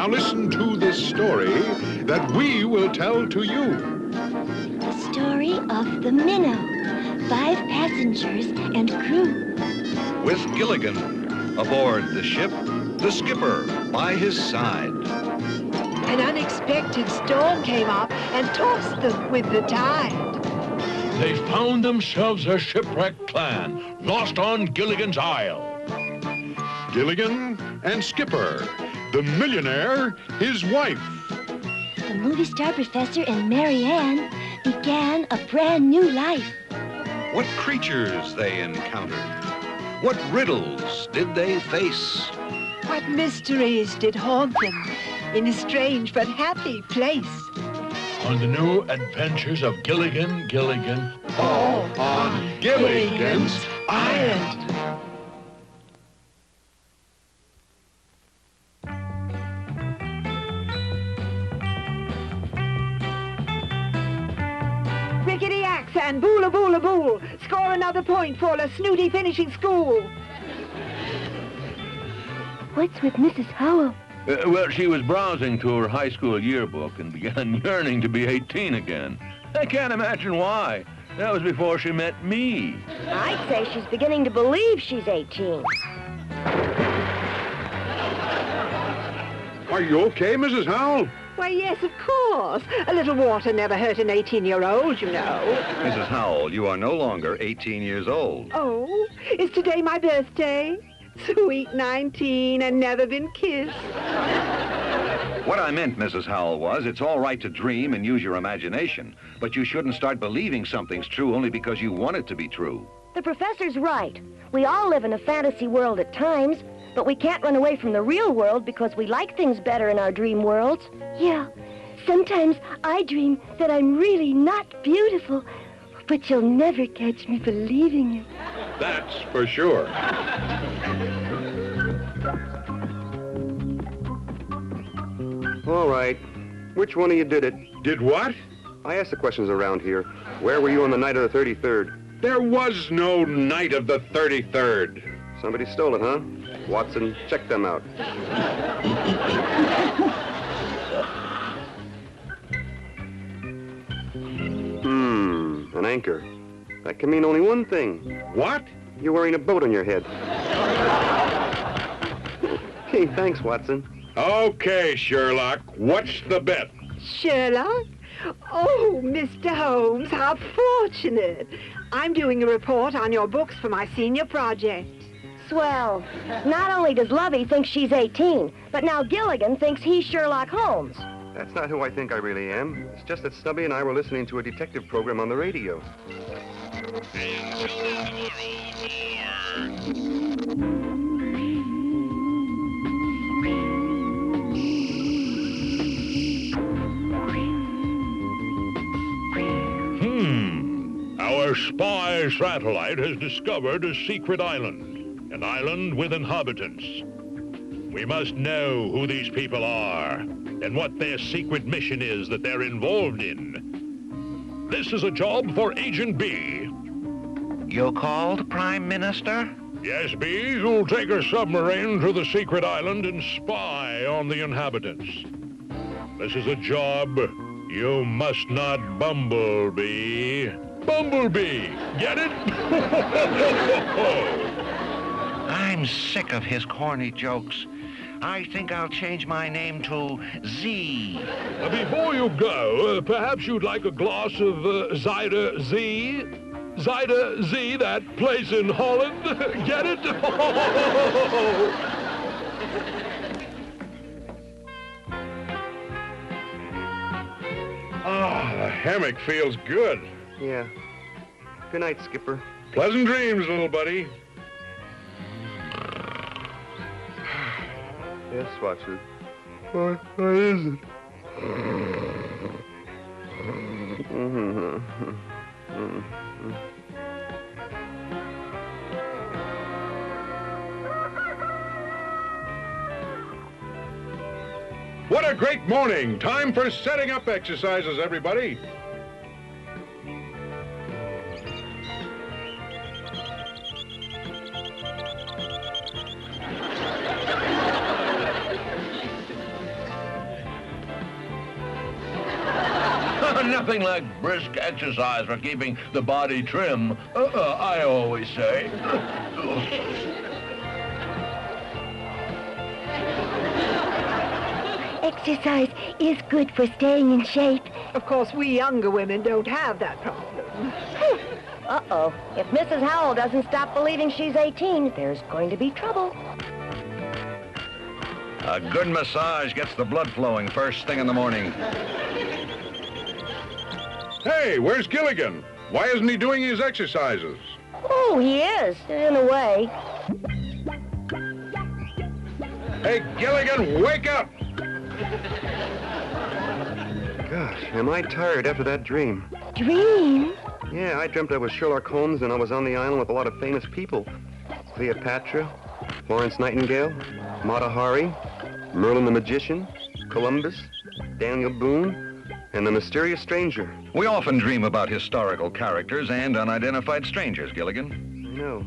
Now listen to this story that we will tell to you. The story of the Minnow. 5 passengers and crew. With Gilligan aboard the ship, the skipper by his side. An unexpected storm came up and tossed them with the tide. They found themselves a shipwrecked clan, lost on Gilligan's Isle. Gilligan and Skipper, the millionaire, his wife. The movie star professor and Mary Ann began a brand new life. What creatures they encountered. What riddles did they face? What mysteries did haunt them in a strange but happy place? On the new adventures of Gilligan, All on Gilligan's Island. Rickety-ax and boola-boola-bool. Score another point for the snooty finishing school. What's with Mrs. Howell? Well, she was browsing to her high school yearbook and began yearning to be 18 again. I can't imagine why. That was before she met me. I'd say she's beginning to believe she's 18. Are you okay, Mrs. Howell? Why, yes, of course. A little water never hurt an 18-year-old, you know. Mrs. Howell, you are no longer 18 years old. Oh, is today my birthday? Sweet 19 and never been kissed. What I meant, Mrs. Howell, was it's all right to dream and use your imagination, but you shouldn't start believing something's true only because you want it to be true. The professor's right. We all live in a fantasy world at times, but we can't run away from the real world because we like things better in our dream worlds. Yeah, sometimes I dream that I'm really not beautiful, but you'll never catch me believing it. That's for sure. All right. Which one of you did it? Did what? I asked the questions around here. Where were you on the night of the 33rd? There was no night of the 33rd. Somebody stole it, huh? Watson, check them out. An anchor. That can mean only one thing. What? You're wearing a boat on your head. Hey, thanks, Watson. Okay, Sherlock. What's the bet? Sherlock? Oh, Mr. Holmes, how fortunate. I'm doing a report on your books for my senior project. Swell. Not only does Lovey think she's 18, but now Gilligan thinks he's Sherlock Holmes. That's not who I think I really am. It's just that Stubby and I were listening to a detective program on the radio. Our spy satellite has discovered a secret island, an island with inhabitants. We must know who these people are and what their secret mission is that they're involved in. This is a job for Agent B. You called, Prime Minister? Yes, B, you'll take a submarine to the secret island and spy on the inhabitants. This is a job you must not Bumblebee. Bumblebee, get it? I'm sick of his corny jokes. I think I'll change my name to Z. Before you go, perhaps you'd like a glass of Cider Z? Cider Z, that place in Holland. Get it? The hammock feels good. Yeah. Good night, Skipper. Pleasant dreams, little buddy. Yes, Watson. What is it? What a great morning. Time for setting up exercises, everybody. Nothing like brisk exercise for keeping the body trim, I always say. Exercise is good for staying in shape. Of course, we younger women don't have that problem. Uh-oh. If Mrs. Howell doesn't stop believing she's 18, there's going to be trouble. A good massage gets the blood flowing first thing in the morning. Hey, where's Gilligan? Why isn't he doing his exercises? Oh, he is, in a way. Hey, Gilligan, wake up! Gosh, am I tired after that dream. Dream? Yeah, I dreamt I was Sherlock Holmes and I was on the island with a lot of famous people. Cleopatra, Florence Nightingale, Mata Hari, Merlin the Magician, Columbus, Daniel Boone, and the mysterious stranger. We often dream about historical characters and unidentified strangers, Gilligan. I know,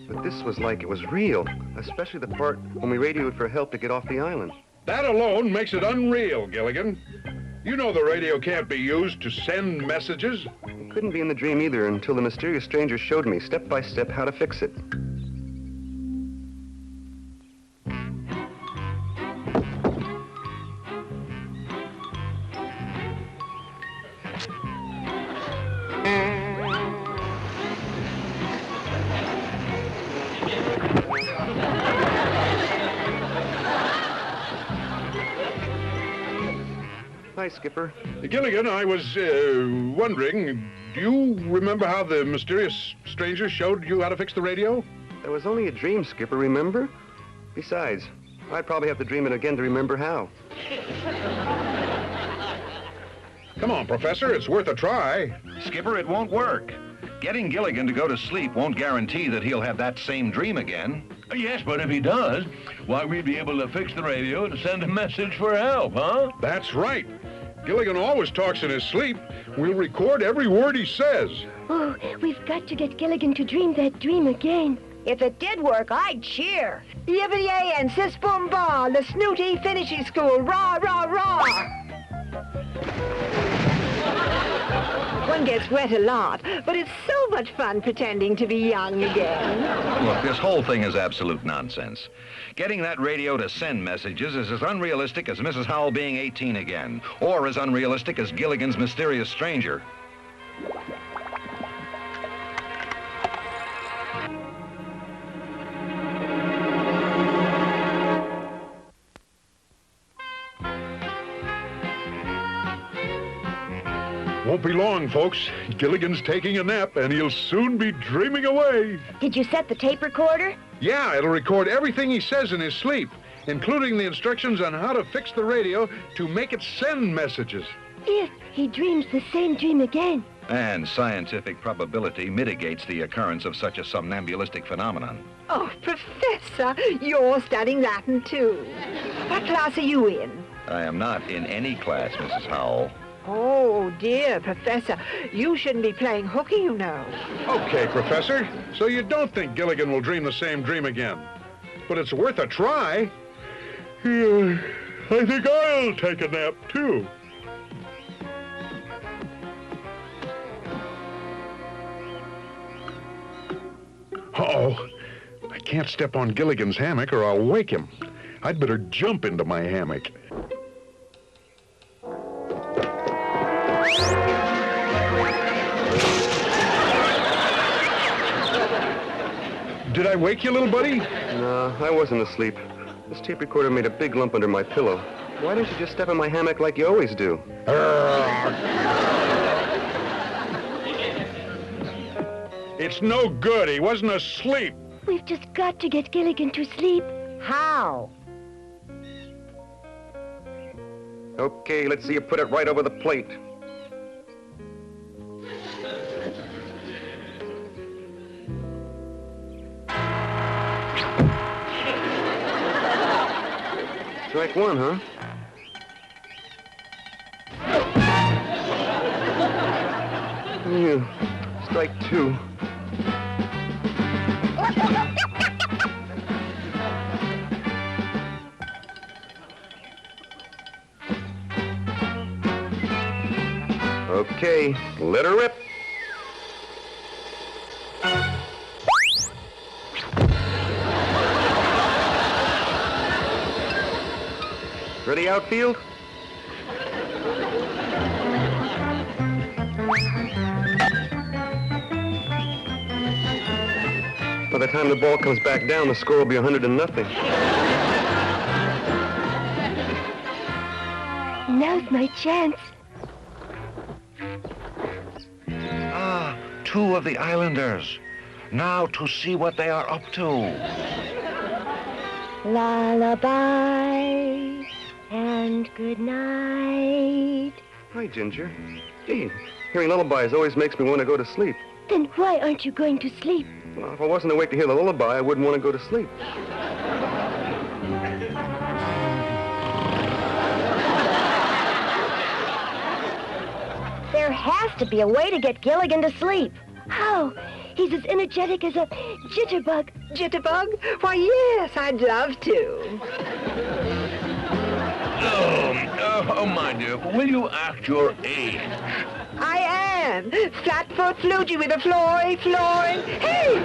but this was like it was real, especially the part when we radioed for help to get off the island. That alone makes it unreal, Gilligan. You know the radio can't be used to send messages. It couldn't be in the dream either until the mysterious stranger showed me step by step how to fix it. Hi, Skipper. Gilligan, I was wondering, do you remember how the mysterious stranger showed you how to fix the radio? That was only a dream, Skipper, remember? Besides, I'd probably have to dream it again to remember how. Come on, Professor, it's worth a try. Skipper, it won't work. Getting Gilligan to go to sleep won't guarantee that he'll have that same dream again. Yes, but if he does, why, we'd be able to fix the radio to send a message for help, huh? That's right. Gilligan always talks in his sleep. We'll record every word he says. Oh, we've got to get Gilligan to dream that dream again. If it did work, I'd cheer. Yippee and sis boom ba, the snooty finishing school, rah, rah, rah. One gets wet a lot, but it's so much fun pretending to be young again. Look, this whole thing is absolute nonsense. Getting that radio to send messages is as unrealistic as Mrs. Howell being 18 again, or as unrealistic as Gilligan's mysterious stranger. Won't be long, folks. Gilligan's taking a nap, and he'll soon be dreaming away. Did you set the tape recorder? Yeah, it'll record everything he says in his sleep, including the instructions on how to fix the radio to make it send messages. If he dreams the same dream again. And scientific probability mitigates the occurrence of such a somnambulistic phenomenon. Oh, Professor, you're studying Latin, too. What class are you in? I am not in any class, Mrs. Howell. Oh, dear, Professor. You shouldn't be playing hooky, you know. Okay, Professor. So you don't think Gilligan will dream the same dream again? But it's worth a try. I think I'll take a nap, too. Uh-oh. I can't step on Gilligan's hammock or I'll wake him. I'd better jump into my hammock. Did I wake you, little buddy? No, I wasn't asleep. This tape recorder made a big lump under my pillow. Why don't you just step in my hammock like you always do? It's no good. He wasn't asleep. We've just got to get Gilligan to sleep. How? Okay, let's see you put it right over the plate. Strike one, huh? Yeah, strike two. Okay, let her rip. Ready, outfield? By the time the ball comes back down, the score will be 100-0. Now's my chance. Ah, two of the islanders. Now to see what they are up to. Lullaby and good night. Hi, Ginger. Gee, hearing lullabies always makes me want to go to sleep. Then why aren't you going to sleep? Well, if I wasn't awake to hear the lullaby, I wouldn't want to go to sleep. There has to be a way to get Gilligan to sleep. How? He's as energetic as a jitterbug. Jitterbug? Why, yes, I'd love to. Oh, my dear, will you act your age? I am. Flatfoot Flugy with a flory, flooring. Hey!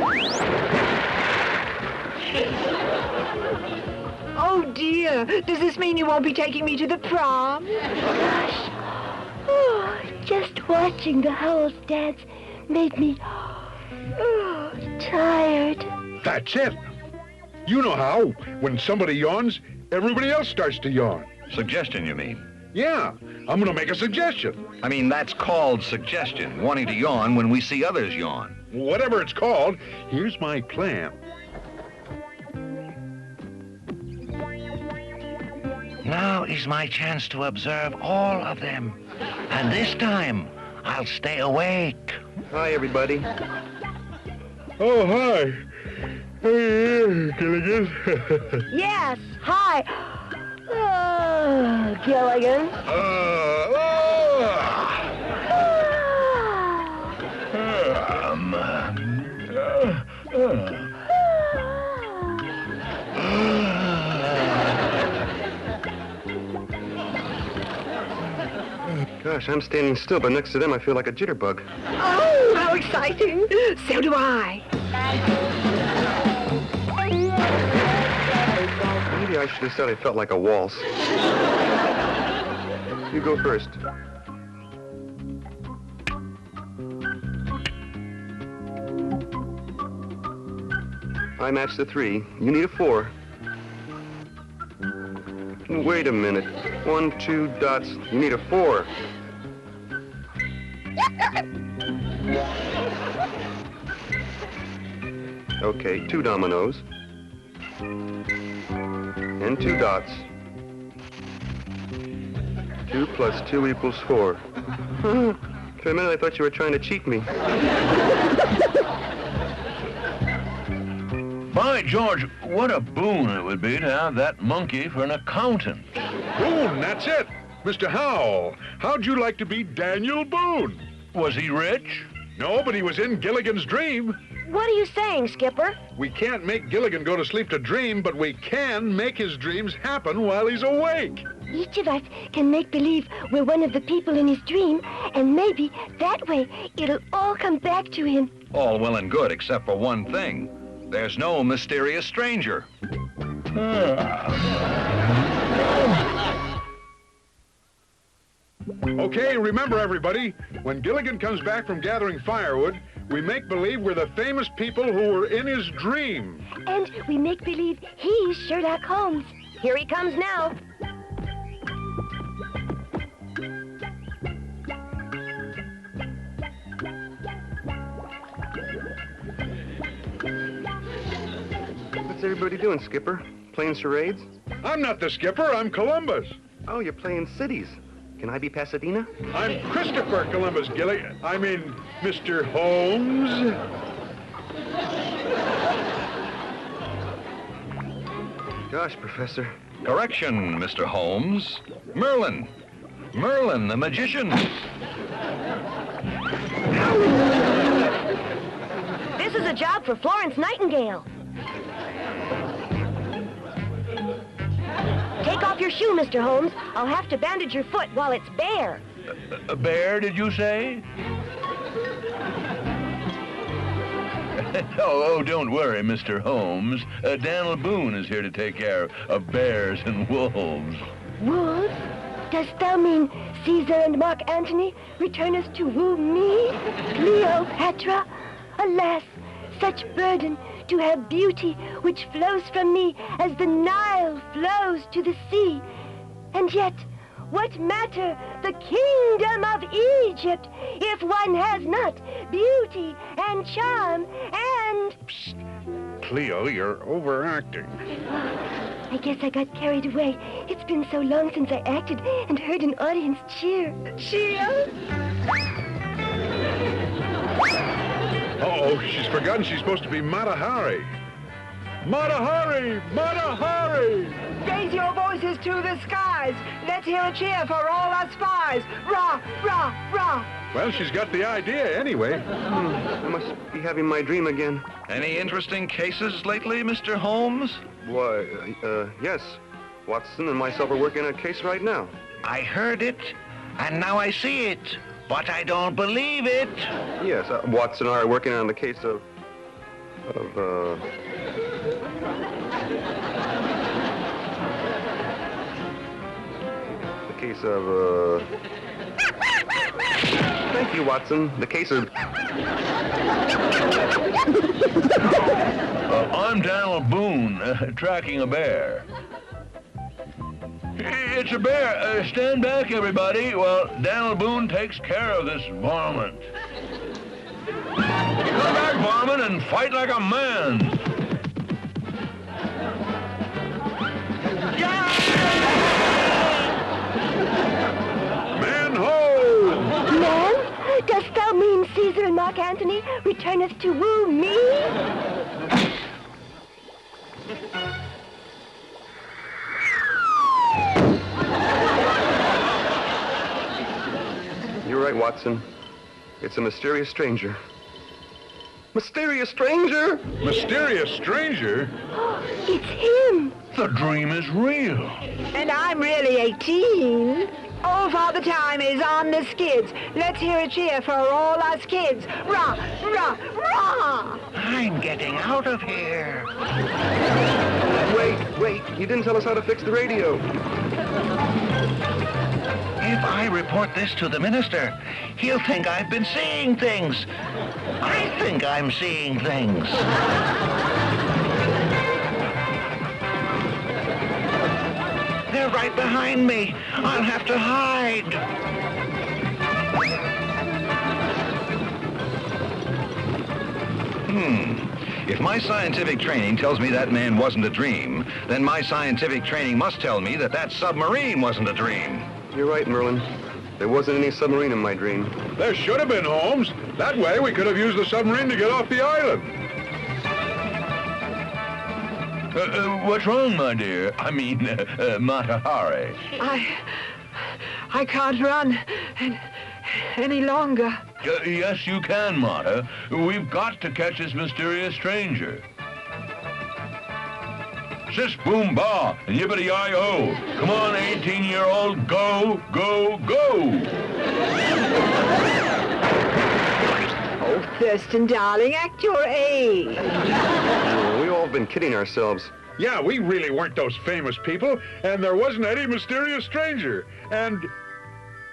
Oh, dear. Does this mean you won't be taking me to the prom? Gosh. Oh, just watching the Howells dance made me tired. That's it. You know how, when somebody yawns, everybody else starts to yawn. Suggestion, you mean? Yeah, I'm going to make a suggestion. I mean, that's called suggestion, wanting to yawn when we see others yawn. Whatever it's called, here's my plan. Now is my chance to observe all of them. And this time, I'll stay awake. Hi, everybody. Oh, hi. Hey, Gilligan. Yes, hi. Oh, Gilligan. Gosh, I'm standing still, but next to them I feel like a jitterbug. Oh, how exciting. So do I. Maybe I should have said I felt like a waltz. You go first. I match the 3. You need a 4. Wait a minute. 1, 2 dots. You need a 4. Okay, 2 dominoes. And 2 dots. 2 plus 2 equals 4. For a minute I thought you were trying to cheat me. By George, what a boon it would be to have that monkey for an accountant. Boone, that's it. Mr. Howell, how'd you like to be Daniel Boone? Was he rich? No, but he was in Gilligan's dream. What are you saying, Skipper? We can't make Gilligan go to sleep to dream, but we can make his dreams happen while he's awake. Each of us can make believe we're one of the people in his dream, and maybe that way it'll all come back to him. All well and good, except for one thing. There's no mysterious stranger. Okay, remember everybody, when Gilligan comes back from gathering firewood, we make believe we're the famous people who were in his dream. And we make believe he's Sherlock Holmes. Here he comes now. What's everybody doing, Skipper? Playing charades? I'm not the skipper, I'm Columbus. Oh, you're playing cities. Can I be Pasadena? I'm Christopher Columbus, Gilligan. I mean, Mr. Holmes. Gosh, Professor. Correction, Mr. Holmes. Merlin. Merlin, the magician. This is a job for Florence Nightingale. Take off your shoe, Mr. Holmes. I'll have to bandage your foot while it's bare. A bear, did you say? Oh, don't worry, Mr. Holmes. Daniel Boone is here to take care of bears and wolves. Wolves? Dost thou mean Caesar and Mark Antony return us to woo me, Cleopatra? Alas, such burden to have beauty which flows from me as the Nile flows to the sea. And yet, what matter the kingdom of Egypt if one has not beauty and charm and... Psst. Cleo, you're overacting. I guess I got carried away. It's been so long since I acted and heard an audience cheer. Cheer? Uh-oh, she's forgotten she's supposed to be Mata Hari. Mata Hari! Mata Hari! Raise your voices to the skies. Let's hear a cheer for all our spies. Rah, rah, rah. Well, she's got the idea anyway. I must be having my dream again. Any interesting cases lately, Mr. Holmes? Why, yes. Watson and myself are working on a case right now. I heard it, and now I see it, but I don't believe it. Yes, Watson and I are working on the case of Thank you, Watson. The case of... I'm Daniel Boone, tracking a bear. It's a bear. Stand back, everybody, while Daniel Boone takes care of this varmint. Come back, varmint, and fight like a man. Man ho! Man, dost thou mean Caesar and Mark Antony return us to woo me? You're right, Watson. It's a mysterious stranger. Mysterious stranger? Mysterious stranger? It's him. The dream is real. And I'm really 18. Oh, Father Time is on the skids. Let's hear a cheer for all us kids. Rah, rah, rah! I'm getting out of here. Wait. You didn't tell us how to fix the radio. If I report this to the minister, he'll think I've been seeing things. I think I'm seeing things. They're right behind me. I'll have to hide. If my scientific training tells me that man wasn't a dream, then my scientific training must tell me that that submarine wasn't a dream. You're right, Merlin. There wasn't any submarine in my dream. There should have been, Holmes. That way we could have used the submarine to get off the island. What's wrong, my dear? I mean, Mata Hari. I can't run any longer. Yes, you can, Mata. We've got to catch this mysterious stranger. Sis boom ba and yippity yi ho. Come on, 18-year-old, go, go, go. Oh, Thurston, darling, act your age. We've all been kidding ourselves. Yeah, we really weren't those famous people, and there wasn't any mysterious stranger. And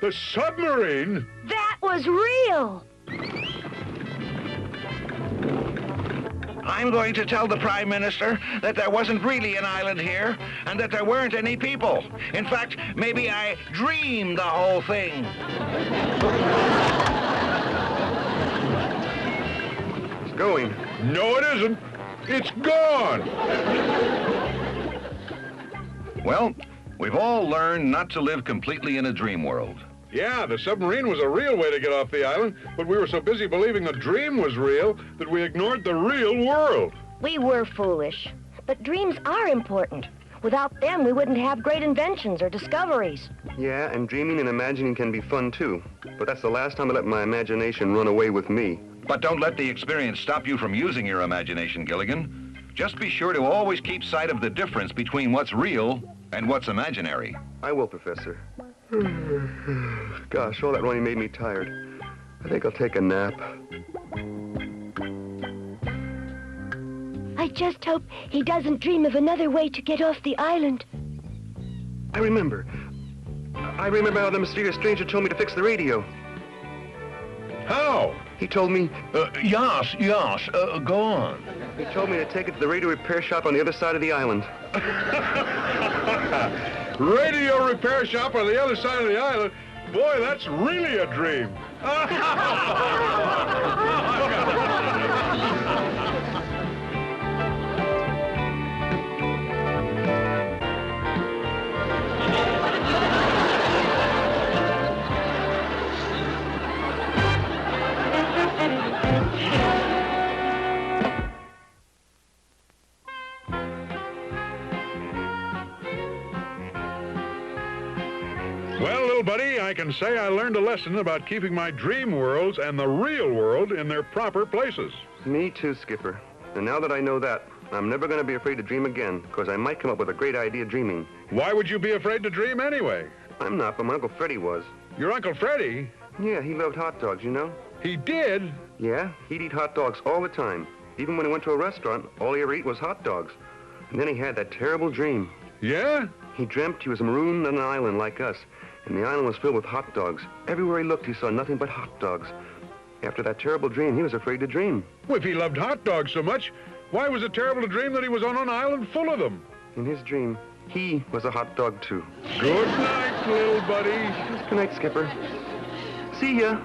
the submarine... That was real. I'm going to tell the Prime Minister that there wasn't really an island here and that there weren't any people. In fact, maybe I dreamed the whole thing. It's going. No, it isn't. It's gone. Well, we've all learned not to live completely in a dream world. Yeah, the submarine was a real way to get off the island, but we were so busy believing the dream was real that we ignored the real world. We were foolish. But dreams are important. Without them, we wouldn't have great inventions or discoveries. Yeah, and dreaming and imagining can be fun, too. But that's the last time I let my imagination run away with me. But don't let the experience stop you from using your imagination, Gilligan. Just be sure to always keep sight of the difference between what's real and what's imaginary. I will, Professor. Gosh, all that running made me tired. I think I'll take a nap. I just hope he doesn't dream of another way to get off the island. I remember how the mysterious stranger told me to fix the radio. How? He told me... Yas, go on. He told me to take it to the radio repair shop on the other side of the island. Radio repair shop on the other side of the island? Boy, that's really a dream. Well, little buddy, I can say I learned a lesson about keeping my dream worlds and the real world in their proper places. Me too, Skipper. And now that I know that, I'm never going to be afraid to dream again, because I might come up with a great idea dreaming. Why would you be afraid to dream anyway? I'm not, but my Uncle Freddie was. Your Uncle Freddie? Yeah, he loved hot dogs, you know? He did? Yeah, he'd eat hot dogs all the time. Even when he went to a restaurant, all he ever ate was hot dogs. And then he had that terrible dream. Yeah? He dreamt he was marooned on an island like us, and the island was filled with hot dogs. Everywhere he looked, he saw nothing but hot dogs. After that terrible dream, he was afraid to dream. Well, if he loved hot dogs so much, why was it terrible to dream that he was on an island full of them? In his dream, he was a hot dog, too. Good night, little buddy. Good night, Skipper. See ya.